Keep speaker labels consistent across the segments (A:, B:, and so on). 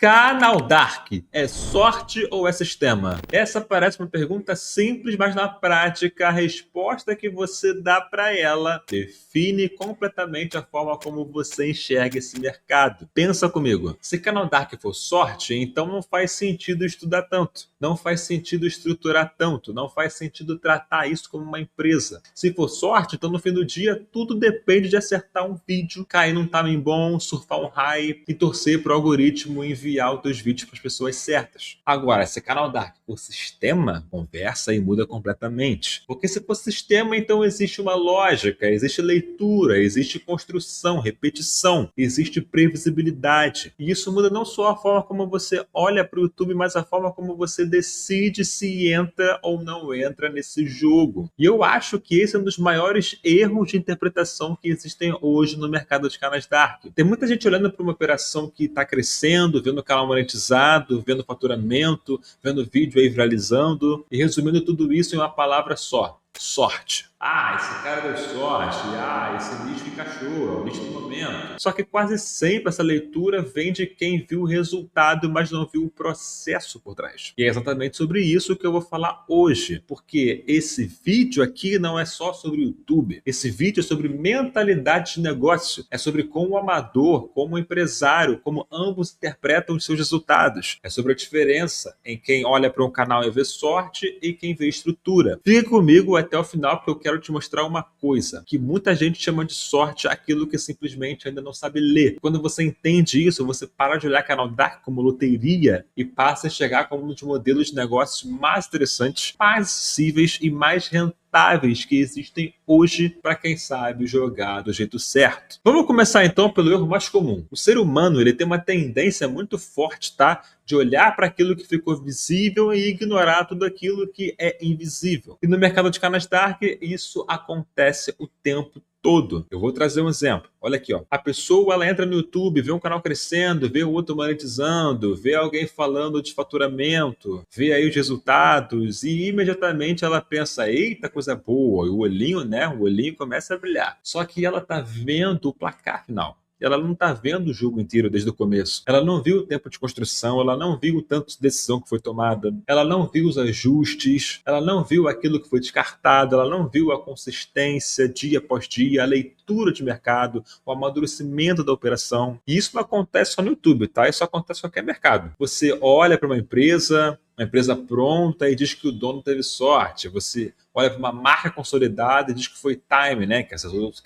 A: Canal Dark é sorte ou é sistema? Essa parece uma pergunta simples, mas na prática a resposta que você dá para ela define completamente a forma como você enxerga esse mercado. Pensa comigo, se Canal Dark for sorte, então não faz sentido estudar tanto, não faz sentido estruturar tanto, não faz sentido tratar isso como uma empresa. Se for sorte, então no fim do dia tudo depende de acertar um vídeo, cair num timing bom, surfar um hype e torcer para o algoritmo enviar os teus vídeos para as pessoas certas. Agora, se Canal Dark for sistema, conversa e muda completamente. Porque se for sistema, então existe uma lógica, existe leitura, existe construção, repetição, existe previsibilidade. E isso muda não só a forma como você olha para o YouTube, mas a forma como você decide se entra ou não entra nesse jogo. E eu acho que esse é um dos maiores erros de interpretação que existem hoje no mercado de canais Dark. Tem muita gente olhando para uma operação que está crescendo, vendo o canal monetizado, vendo faturamento, vendo vídeo aí viralizando e resumindo tudo isso em uma palavra só: sorte. Esse cara deu sorte. Esse nicho encaixou, é o nicho do momento. Só que quase sempre essa leitura vem de quem viu o resultado, mas não viu o processo por trás. E é exatamente sobre isso que eu vou falar hoje, porque esse vídeo aqui não é só sobre o YouTube. Esse vídeo é sobre mentalidade de negócio, é sobre como o amador, como o empresário, como ambos interpretam os seus resultados. É sobre a diferença em quem olha para um canal e vê sorte e quem vê estrutura. Fique comigo até o final, porque eu quero te mostrar uma coisa, que muita gente chama de sorte aquilo que simplesmente ainda não sabe ler. Quando você entende isso, você para de olhar Canal Dark como loteria e passa a chegar como um dos modelos de negócios mais interessantes, mais acessíveis e mais rentáveis que existem hoje para quem sabe jogar do jeito certo. Vamos começar então pelo erro mais comum. O ser humano ele tem uma tendência muito forte, tá? De olhar para aquilo que ficou visível e ignorar tudo aquilo que é invisível. E no mercado de canais Dark, isso acontece o tempo todo. Eu vou trazer um exemplo. Olha aqui, ó. A pessoa ela entra no YouTube, vê um canal crescendo, vê o outro monetizando, vê alguém falando de faturamento, vê aí os resultados e imediatamente ela pensa: eita, coisa boa. E o olhinho, né? O olhinho começa a brilhar. Só que ela tá vendo o placar final. Ela não está vendo o jogo inteiro desde o começo. Ela não viu o tempo de construção, ela não viu o tanto de decisão que foi tomada, ela não viu os ajustes, ela não viu aquilo que foi descartado, ela não viu a consistência dia após dia, a leitura de mercado, o amadurecimento da operação. E isso não acontece só no YouTube, tá? Isso acontece em qualquer mercado. Você olha para uma empresa pronta e diz que o dono teve sorte. Você olha para uma marca consolidada e diz que foi time, né? Que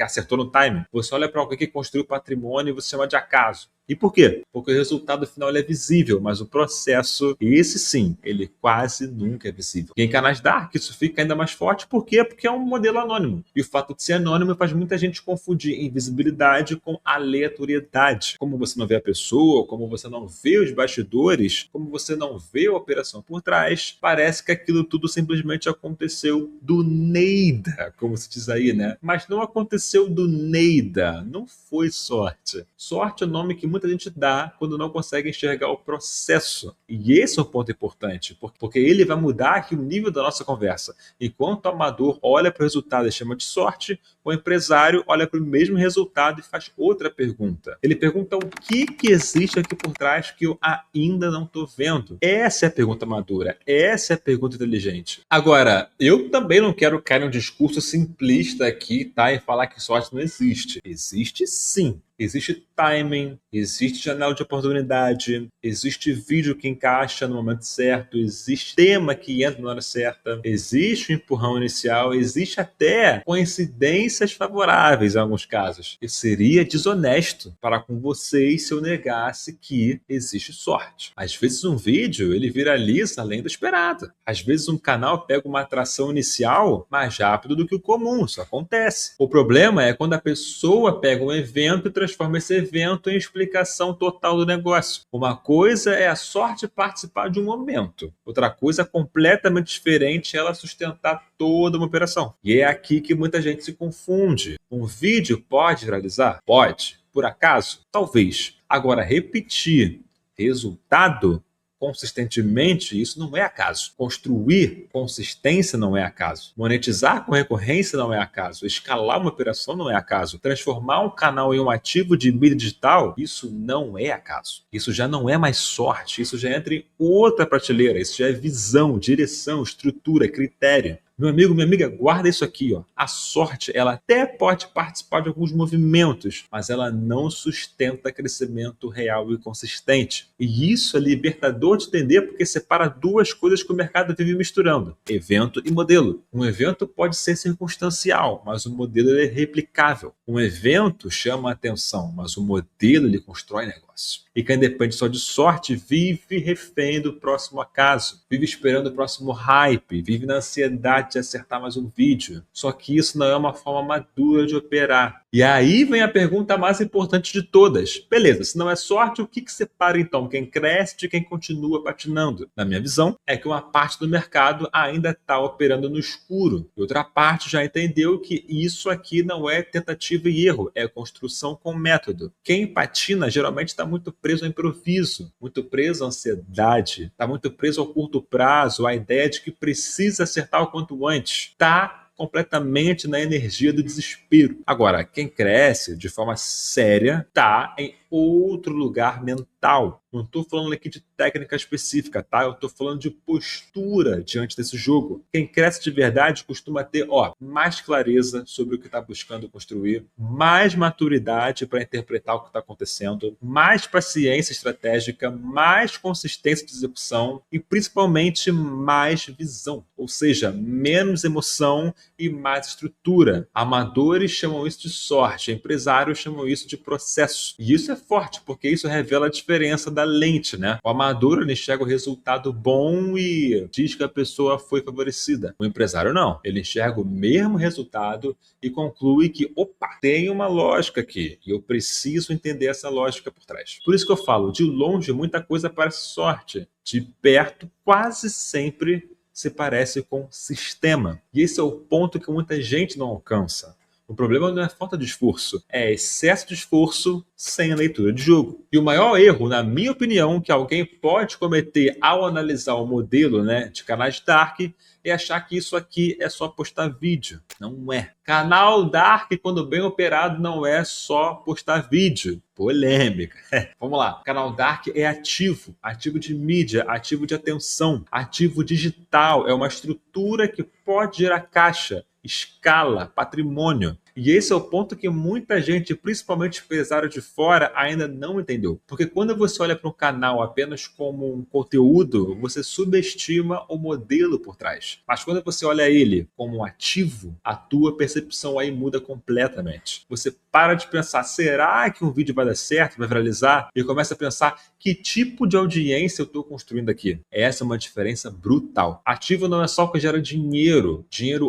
A: acertou no time. Você olha para alguém que construiu patrimônio e você chama de acaso. E por quê? Porque o resultado final ele é visível, mas o processo, esse sim, ele quase nunca é visível. E em canais Dark isso fica ainda mais forte. Por quê? Porque é um modelo anônimo. E o fato de ser anônimo faz muita gente confundir invisibilidade com aleatoriedade. Como você não vê a pessoa, como você não vê os bastidores, como você não vê a operação por trás, parece que aquilo tudo simplesmente aconteceu do Neida, como se diz aí, né? Mas não aconteceu do Neida, não foi sorte. Sorte é o nome que muita gente dá quando não consegue enxergar o processo. E esse é um ponto importante, porque ele vai mudar aqui o nível da nossa conversa. Enquanto o amador olha para o resultado e chama de sorte, o empresário olha para o mesmo resultado e faz outra pergunta. Ele pergunta o que existe aqui por trás que eu ainda não estou vendo. Essa é a pergunta madura, essa é a pergunta inteligente. Agora, eu também não quero cair num discurso simplista aqui, tá? E falar que sorte não existe. Existe sim. Existe timing, existe janela de oportunidade, existe vídeo que encaixa no momento certo, existe tema que entra na hora certa, existe um empurrão inicial, existe até coincidências favoráveis em alguns casos. E seria desonesto para com vocês se eu negasse que existe sorte. Às vezes um vídeo ele viraliza além do esperado. Às vezes um canal pega uma atração inicial mais rápido do que o comum, isso acontece. O problema é quando a pessoa pega um evento e transforma esse evento em explicação total do negócio. Uma coisa é a sorte participar de um momento, outra coisa completamente diferente é ela sustentar toda uma operação. E é aqui que muita gente se confunde. Um vídeo pode viralizar? Pode. Por acaso? Talvez. Agora, repetir resultado consistentemente, isso não é acaso. Construir consistência não é acaso. Monetizar com recorrência não é acaso. Escalar uma operação não é acaso. Transformar um canal em um ativo de mídia digital, isso não é acaso. Isso já não é mais sorte, isso já entra em outra prateleira. Isso já é visão, direção, estrutura, critério. Meu amigo, minha amiga, guarda isso aqui, ó. A sorte, ela até pode participar de alguns movimentos, mas ela não sustenta crescimento real e consistente. E isso é libertador de entender porque separa duas coisas que o mercado vive misturando: evento e modelo. Um evento pode ser circunstancial, mas o modelo é replicável. Um evento chama a atenção, mas o modelo ele constrói negócio. E quem depende só de sorte vive refém do próximo acaso, vive esperando o próximo hype, vive na ansiedade de acertar mais um vídeo. Só que isso não é uma forma madura de operar. E aí vem a pergunta mais importante de todas. Beleza, se não é sorte, o que separa então quem cresce de quem continua patinando? Na minha visão, é que uma parte do mercado ainda está operando no escuro. E outra parte já entendeu que isso aqui não é tentativa e erro, é construção com método. Quem patina geralmente está muito preso ao improviso, muito preso à ansiedade, está muito preso ao curto prazo, à ideia de que precisa acertar o quanto antes. Está completamente na energia do desespero. Agora, quem cresce de forma séria está em outro lugar mental. Não estou falando aqui de técnica específica, tá? Eu estou falando de postura diante desse jogo. Quem cresce de verdade costuma ter, mais clareza sobre o que está buscando construir, mais maturidade para interpretar o que está acontecendo, mais paciência estratégica, mais consistência de execução e principalmente mais visão, ou seja, menos emoção e mais estrutura. Amadores chamam isso de sorte, empresários chamam isso de processo. E isso é forte, porque isso revela a diferença da lente, né? O amador ele enxerga o resultado bom e diz que a pessoa foi favorecida. O empresário não. Ele enxerga o mesmo resultado e conclui que, tem uma lógica aqui e eu preciso entender essa lógica por trás. Por isso que eu falo, de longe muita coisa parece sorte, de perto quase sempre se parece com sistema. E esse é o ponto que muita gente não alcança. O problema não é falta de esforço, é excesso de esforço sem a leitura de jogo. E o maior erro, na minha opinião, que alguém pode cometer ao analisar o modelo, de canais Dark é achar que isso aqui é só postar vídeo. Não é. Canal Dark, quando bem operado, não é só postar vídeo. Polêmica. Vamos lá. Canal Dark é ativo. Ativo de mídia, ativo de atenção, ativo digital. É uma estrutura que pode gerar caixa, escala, patrimônio. E esse é o ponto que muita gente, principalmente empresário de fora, ainda não entendeu. Porque quando você olha para um canal apenas como um conteúdo, você subestima o modelo por trás. Mas quando você olha ele como um ativo, a tua percepção aí muda completamente. Você para de pensar, será que um vídeo vai dar certo, vai viralizar? E começa a pensar, que tipo de audiência eu estou construindo aqui? Essa é uma diferença brutal. Ativo não é só o que gera dinheiro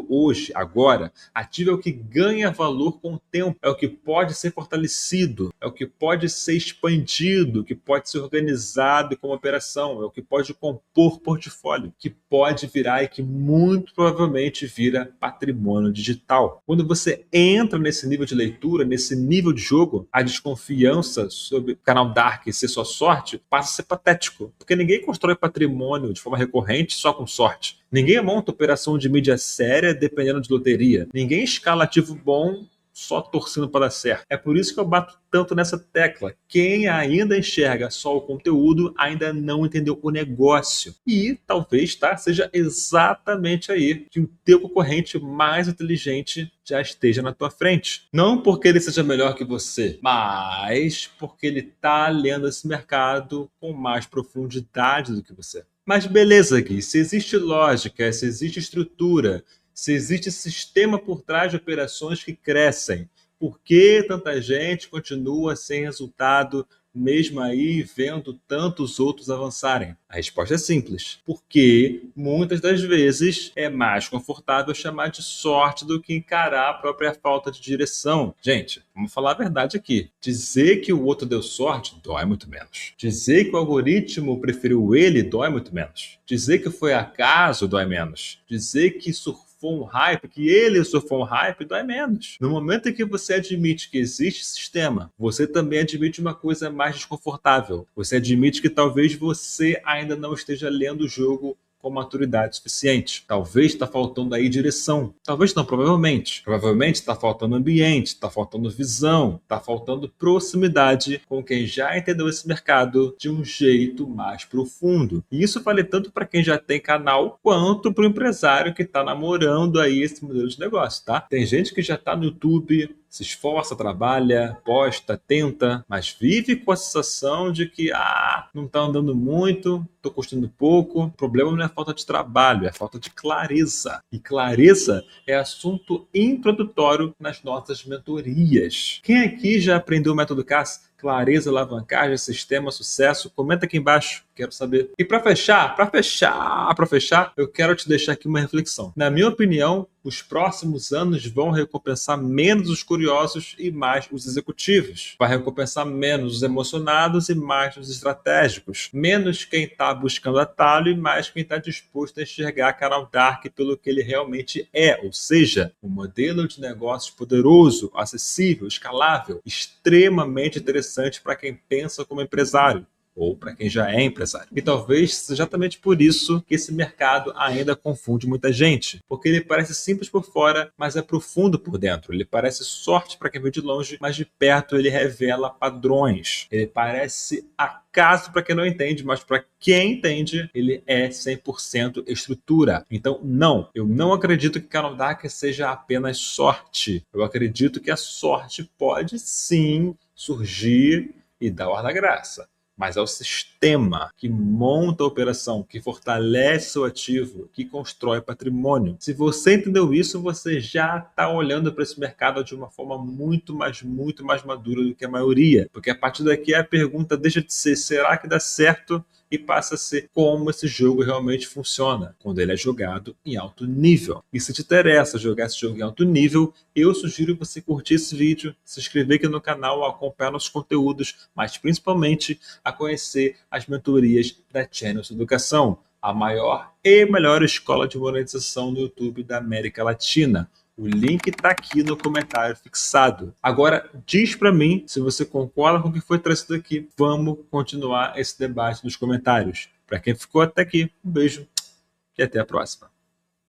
A: hoje, agora. Ativo é o que ganha valor com o tempo, é o que pode ser fortalecido, é o que pode ser expandido, que pode ser organizado como operação, é o que pode compor portfólio, que pode virar e que muito provavelmente vira patrimônio digital. Quando você entra nesse nível de leitura, nesse nível de jogo, a desconfiança sobre o canal Dark ser só sorte passa a ser patético, porque ninguém constrói patrimônio de forma recorrente só com sorte. Ninguém monta operação de mídia séria dependendo de loteria. Ninguém escala ativo bom só torcendo para dar certo. É por isso que eu bato tanto nessa tecla. Quem ainda enxerga só o conteúdo ainda não entendeu o negócio. E talvez seja exatamente aí que o teu concorrente mais inteligente já esteja na tua frente. Não porque ele seja melhor que você, mas porque ele está lendo esse mercado com mais profundidade do que você. Mas beleza, Gui, se existe lógica, se existe estrutura, se existe sistema por trás de operações que crescem, por que tanta gente continua sem resultado, mesmo aí vendo tantos outros avançarem? A resposta é simples. Porque muitas das vezes é mais confortável chamar de sorte do que encarar a própria falta de direção. Gente, vamos falar a verdade aqui. Dizer que o outro deu sorte dói muito menos. Dizer que o algoritmo preferiu ele dói muito menos. Dizer que foi acaso dói menos. Dizer que surfar surfou um hype, que ele surfou um hype, dói menos. No momento em que você admite que existe sistema, você também admite uma coisa mais desconfortável. Você admite que talvez você ainda não esteja lendo o jogo com maturidade suficiente. Talvez está faltando aí direção. Talvez não, provavelmente. Provavelmente está faltando ambiente, está faltando visão, está faltando proximidade com quem já entendeu esse mercado de um jeito mais profundo. E isso vale tanto para quem já tem canal, quanto para o empresário que está namorando aí esse modelo de negócio, tá? Tem gente que já está no YouTube, se esforça, trabalha, posta, tenta, mas vive com a sensação de que não está andando muito, estou custando pouco. O problema não é falta de trabalho, é falta de clareza. E clareza é assunto introdutório nas nossas mentorias. Quem aqui já aprendeu o método CAS? Clareza, alavancagem, sistema, sucesso? Comenta aqui embaixo, quero saber. E para fechar, eu quero te deixar aqui uma reflexão. Na minha opinião, os próximos anos vão recompensar menos os curiosos e mais os executivos. Vai recompensar menos os emocionados e mais os estratégicos. Menos quem está buscando atalho e mais quem está disposto a enxergar Canal Dark pelo que ele realmente é. Ou seja, um modelo de negócios poderoso, acessível, escalável, extremamente interessante para quem pensa como empresário ou para quem já é empresário. E talvez seja exatamente por isso que esse mercado ainda confunde muita gente, porque ele parece simples por fora, mas é profundo por dentro. Ele parece sorte para quem vê de longe, mas de perto ele revela padrões. Ele parece acaso para quem não entende, mas para quem entende, ele é 100% estrutura. Então, não, eu não acredito que Canal Dark seja apenas sorte. Eu acredito que a sorte pode sim surgir e dar o ar da graça. Mas é o sistema que monta a operação, que fortalece o ativo, que constrói patrimônio. Se você entendeu isso, você já está olhando para esse mercado de uma forma muito mais madura do que a maioria. Porque a partir daqui a pergunta deixa de ser, será que dá certo? E passa a ser como esse jogo realmente funciona, quando ele é jogado em alto nível. E se te interessa jogar esse jogo em alto nível, eu sugiro você curtir esse vídeo, se inscrever aqui no canal, acompanhar nossos conteúdos, mas principalmente a conhecer as mentorias da Channels Educação, a maior e melhor escola de monetização no YouTube da América Latina. O link está aqui no comentário fixado. Agora, diz para mim se você concorda com o que foi trazido aqui. Vamos continuar esse debate nos comentários. Para quem ficou até aqui, um beijo e até a próxima.